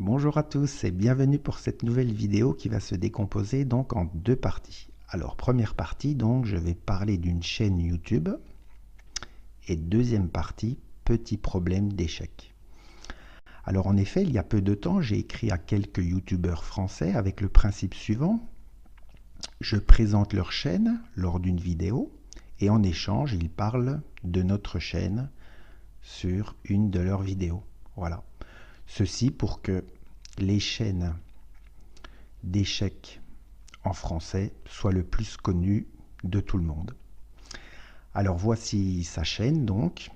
Bonjour à tous et bienvenue pour cette nouvelle vidéo qui va se décomposer donc en deux parties. Alors première partie, donc je vais parler d'une chaîne YouTube et deuxième partie, petit problème d'échec. Alors en effet, il y a peu de temps, j'ai écrit à quelques youtubeurs français avec le principe suivant. Je présente leur chaîne lors d'une vidéo et en échange, ils parlent de notre chaîne sur une de leurs vidéos. Voilà. Ceci pour que les chaînes d'échecs en français soient le plus connues de tout le monde. Alors voici sa chaîne donc,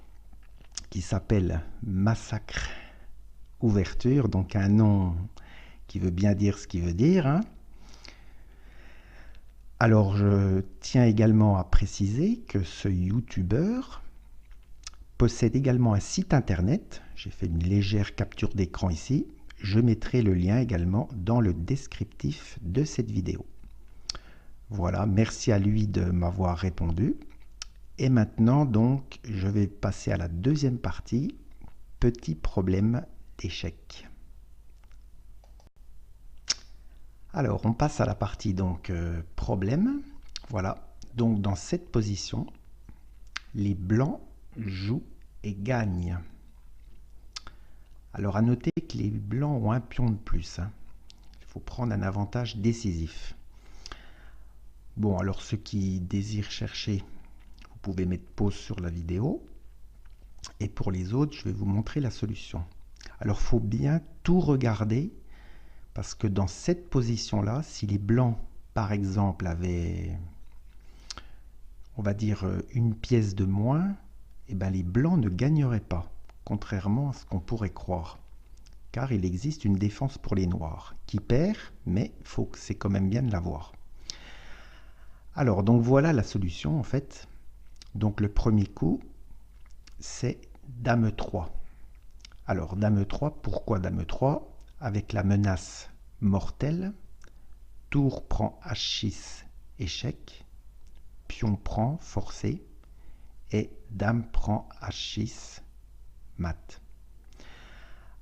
qui s'appelle Massacre Ouverture, donc un nom qui veut bien dire ce qu'il veut dire, hein. Alors je tiens également à préciser que ce youtubeur possède également un site internet. J'ai fait une légère capture d'écran ici. Je mettrai le lien également dans le descriptif de cette vidéo. Voilà, merci à lui de m'avoir répondu. Et maintenant, donc, je vais passer à la deuxième partie, petit problème d'échec. Alors, on passe à la partie donc problème. Voilà, donc dans cette position, les blancs jouent et gagnent. Alors, à noter que les blancs ont un pion de plus, hein. Il faut prendre un avantage décisif. Bon, alors ceux qui désirent chercher, vous pouvez mettre pause sur la vidéo. Et pour les autres, je vais vous montrer la solution. Alors, il faut bien tout regarder, parce que dans cette position-là, si les blancs, par exemple, avaient, on va dire, une pièce de moins, eh ben, les blancs ne gagneraient pas, contrairement à ce qu'on pourrait croire. Car il existe une défense pour les noirs, qui perd, mais c'est quand même bien de l'avoir. Alors, donc voilà la solution, en fait. Donc, le premier coup, c'est Dame 3. Alors, Dame 3, pourquoi Dame 3? Avec la menace mortelle, tour prend H6, échec, pion prend, forcé, et Dame prend H6, mat.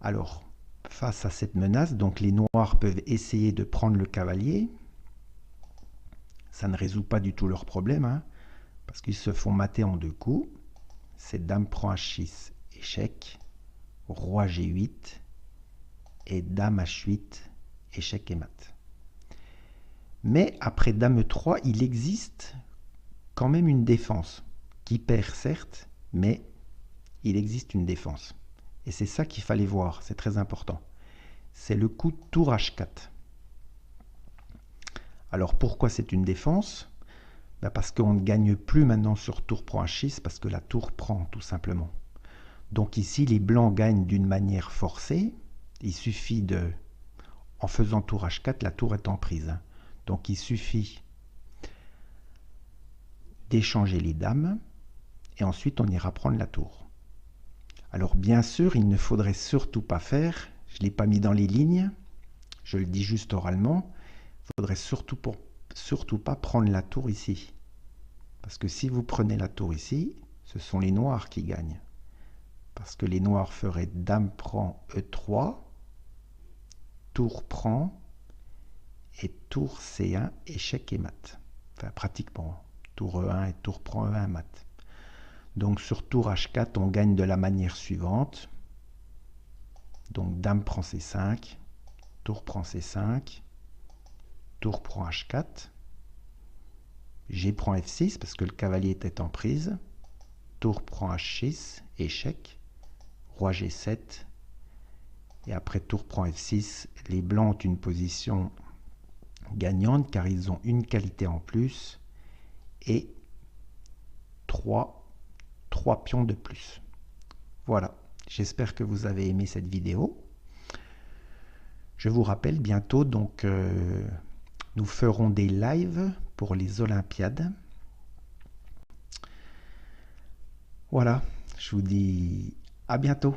Alors, face à cette menace, donc les noirs peuvent essayer de prendre le cavalier. Ça ne résout pas du tout leur problème, hein, parce qu'ils se font mater en deux coups. C'est Dame prend H6, échec, Roi G8 et Dame H8, échec et mat. Mais après Dame 3, il existe quand même une défense, qui perd certes, mais il existe une défense. Et c'est ça qu'il fallait voir, c'est très important. C'est le coup tour H4. Alors pourquoi c'est une défense? Parce qu'on ne gagne plus maintenant sur tour prend H6, parce que la tour prend tout simplement. Donc ici, les blancs gagnent d'une manière forcée. Il suffit de, en faisant tour H4, la tour est en prise. Donc il suffit d'échanger les dames, et ensuite on ira prendre la tour. Alors bien sûr, il ne faudrait surtout pas faire, je ne l'ai pas mis dans les lignes, je le dis juste oralement, il ne faudrait surtout pas prendre la tour ici. Parce que si vous prenez la tour ici, ce sont les noirs qui gagnent. Parce que les noirs feraient Dame prend E3, tour prend, et tour C1, échec et mat. Enfin, pratiquement, tour E1 et tour prend E1, mat. Donc sur tour H4, on gagne de la manière suivante. Donc Dame prend C5, tour prend C5, tour prend H4, G prend F6 parce que le cavalier était en prise, tour prend H6, échec, Roi G7, et après tour prend F6, les blancs ont une position gagnante car ils ont une qualité en plus et 3 pions de plus. Voilà, j'espère que vous avez aimé cette vidéo. Je vous rappelle bientôt, donc nous ferons des lives pour les Olympiades. Voilà, je vous dis à bientôt.